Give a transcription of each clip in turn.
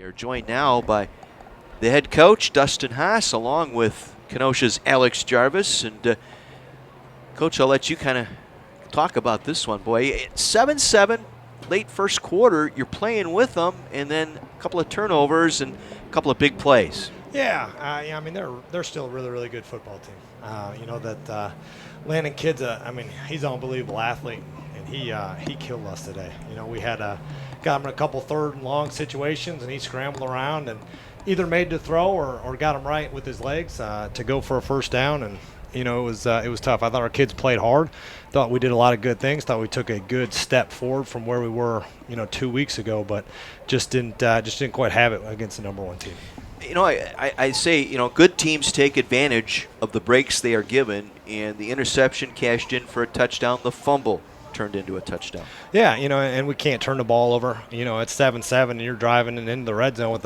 You're joined now by the head coach, Dustin Haas, along with Kenosha's Alex Jarvis. And Coach, I'll let you kind of talk about this one. Boy, 7-7, late first quarter, you're playing with them, and then a couple of turnovers and a couple of big plays. Yeah, I mean, they're still a really, really good football team. You know, that Landon kid's he's an unbelievable athlete, and he killed us today. You know, we had got him in a couple third and long situations, and he scrambled around and either made the throw or got him right with his legs to go for a first down. And you know, it was tough. I thought our kids played hard. Thought we did a lot of good things. Thought we took a good step forward from where we were, 2 weeks ago, but just didn't quite have it against the number one team. You know, I say, good teams take advantage of the breaks they are given, and the interception cashed in for a touchdown. The fumble turned into a touchdown. Yeah, and we can't turn the ball over. It's 7-7, and you're driving and into the red zone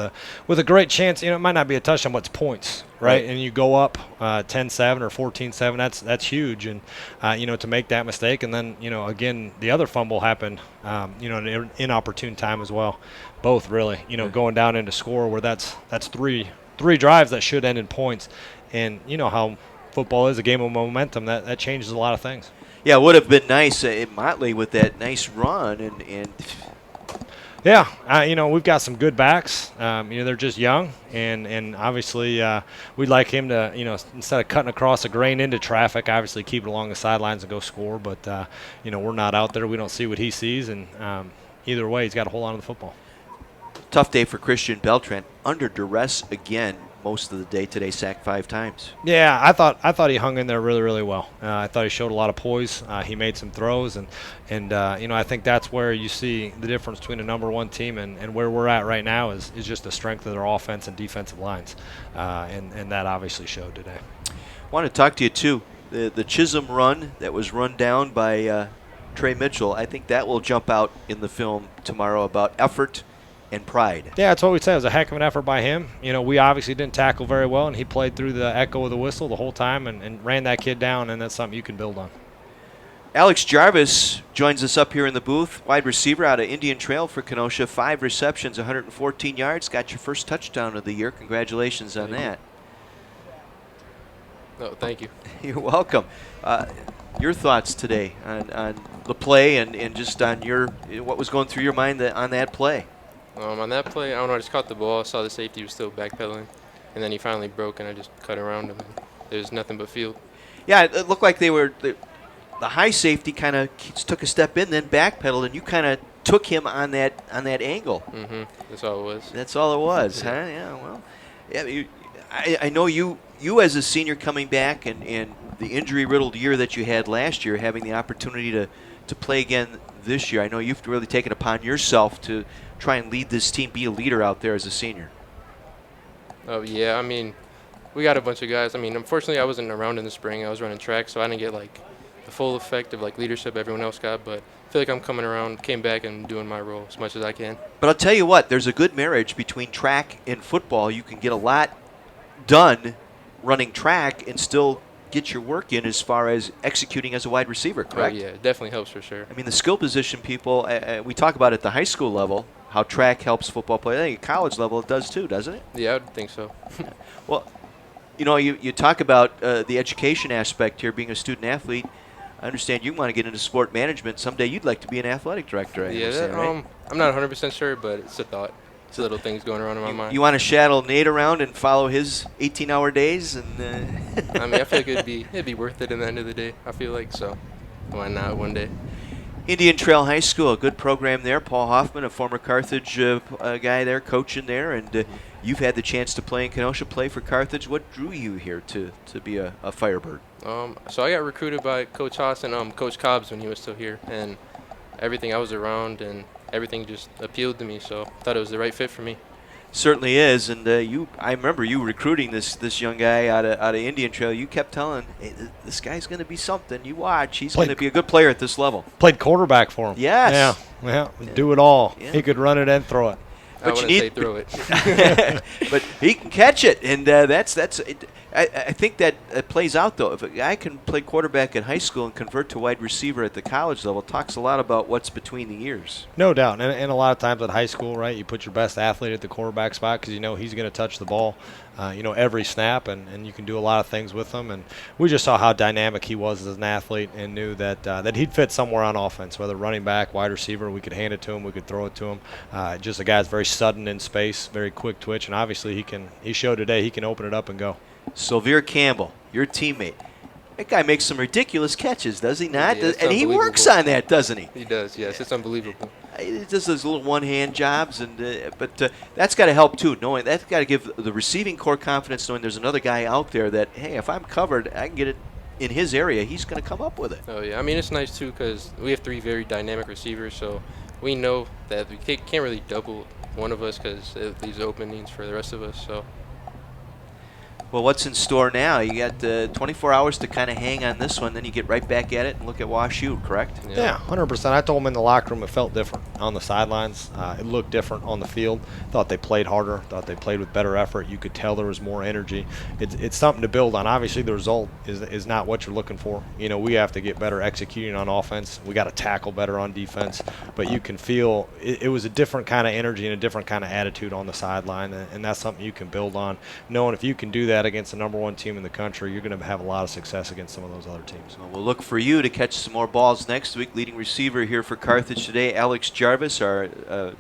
with a great chance. It might not be a touchdown, but it's points, right? And you go up 10-7 or 14-7. That's huge, and to make that mistake, and then again the other fumble happened, in an inopportune time as well. Both really, going down into score where that's three drives that should end in points, and how football is a game of momentum. That changes a lot of things. Yeah, it would have been nice at Motley with that nice run, and yeah, we've got some good backs. They're just young, and obviously we'd like him to, instead of cutting across the grain into traffic, obviously keep it along the sidelines and go score. But we're not out there. We don't see what he sees, and either way, he's got to hold on to the football. Tough day for Christian Beltran. Under duress again most of the day today, sacked 5 times. Yeah, I thought he hung in there really, really well. I thought he showed a lot of poise. He made some throws, and I think that's where you see the difference between a number one team and where we're at right now is just the strength of their offense and defensive lines, and that obviously showed today. I want to talk to you, too. The Chisholm run that was run down by Trey Mitchell, I think that will jump out in the film tomorrow about effort and pride. Yeah, that's what we said. It was a heck of an effort by him. We obviously didn't tackle very well, and he played through the echo of the whistle the whole time and ran that kid down, and that's something you can build on. Alex Jarvis joins us up here in the booth, wide receiver out of Indian Trail for Kenosha, 5 receptions, 114 yards, got your first touchdown of the year. Congratulations on that. Oh, thank you. You're welcome. Your thoughts today on the play and just on what was going through your mind on that play? On that play, I don't know, I just caught the ball, saw the safety was still backpedaling, and then he finally broke, and I just cut around him. And there's nothing but field. Yeah, it looked like the high safety kind of took a step in, then backpedaled, and you kind of took him on that angle. Mm-hmm. That's all it was. That's all it was, huh? Yeah, well, yeah. I know you as a senior coming back and the injury-riddled year that you had last year, having the opportunity to play again this year. I know you've really taken upon yourself to try and lead this team, be a leader out there as a senior. Oh, yeah. I mean, we got a bunch of guys. I mean, unfortunately, I wasn't around in the spring. I was running track, so I didn't get, the full effect of, leadership everyone else got. But I feel like I'm coming around, came back, and doing my role as much as I can. But I'll tell you what, there's a good marriage between track and football. You can get a lot done running track and still get your work in as far as executing as a wide receiver, correct? Oh, yeah, it definitely helps for sure. I mean, the skill position people, we talk about at the high school level, how track helps football players. I think at college level it does too, doesn't it? Yeah, I would think so. Well, you talk about the education aspect here, being a student athlete. I understand you want to get into sport management. Someday you'd like to be an athletic director, I understand, right? I'm not 100% sure, but it's a thought. It's little things going around in my mind. You want to shadow Nate around and follow his 18-hour days? And I mean, I feel like it'd be worth it in the end of the day, I feel like, so why not one day? Indian Trail High School, a good program there. Paul Hoffman, a former Carthage guy there, coaching there, and you've had the chance to play in Kenosha, play for Carthage. What drew you here to be a Firebird? So I got recruited by Coach Haas and Coach Cobbs when he was still here, and everything I was around and everything just appealed to me, so I thought it was the right fit for me. Certainly is, and I remember you recruiting this young guy out of Indian Trail. You kept telling, hey, this guy's going to be something. You watch, he's going to be a good player at this level. Played quarterback for him. Yes. Yeah. Do it all. Yeah. He could run it and throw it. But I wouldn't say throw it. But he can catch it, and that's I think that it plays out, though. If a guy can play quarterback in high school and convert to wide receiver at the college level, it talks a lot about what's between the ears. No doubt. And a lot of times at high school, right, you put your best athlete at the quarterback spot because you know he's going to touch the ball, every snap, and you can do a lot of things with him. And we just saw how dynamic he was as an athlete and knew that he'd fit somewhere on offense, whether running back, wide receiver. We could hand it to him. We could throw it to him. Just a guy that's very sudden in space, very quick twitch, and obviously he showed today he can open it up and go. Sylvere Campbell, your teammate. That guy makes some ridiculous catches, does he not? Yeah, And he works on that, doesn't he? He does, yes. It's unbelievable. He does those little one-hand jobs, but that's got to help too. Knowing that's got to give the receiving core confidence, knowing there's another guy out there that, hey, if I'm covered, I can get it in his area. He's going to come up with it. Oh yeah, I mean it's nice too because we have 3 very dynamic receivers, so we know that we can't really double one of us because it leaves openings for the rest of us. So. Well, what's in store now? You got 24 hours to kind of hang on this one, then you get right back at it and look at WashU, correct? Yeah, 100%. I told him in the locker room it felt different on the sidelines. It looked different on the field. Thought they played harder. Thought they played with better effort. You could tell there was more energy. It's something to build on. Obviously, the result is not what you're looking for. We have to get better executing on offense. We got to tackle better on defense. But you can feel it was a different kind of energy and a different kind of attitude on the sideline, and that's something you can build on. Knowing if you can do that against the number 1 team in the country, you're going to have a lot of success against some of those other teams. Well, we'll look for you to catch some more balls next week. Leading receiver here for Carthage today, Alex Jarvis, our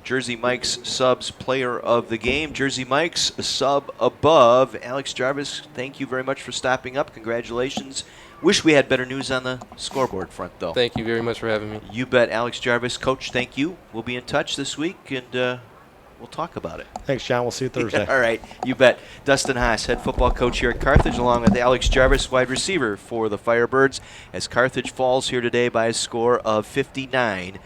Jersey Mike's subs player of the game. Jersey Mike's a sub above. Alex Jarvis, thank you very much for stopping up. Congratulations. Wish we had better news on the scoreboard front, though. Thank you very much for having me. You bet, Alex Jarvis. Coach, thank you. We'll be in touch this week, and we'll talk about it. Thanks, John. We'll see you Thursday. All right, you bet. Dustin Haas, head football coach here at Carthage, along with Alex Jarvis, wide receiver for the Firebirds, as Carthage falls here today by a score of 59-7.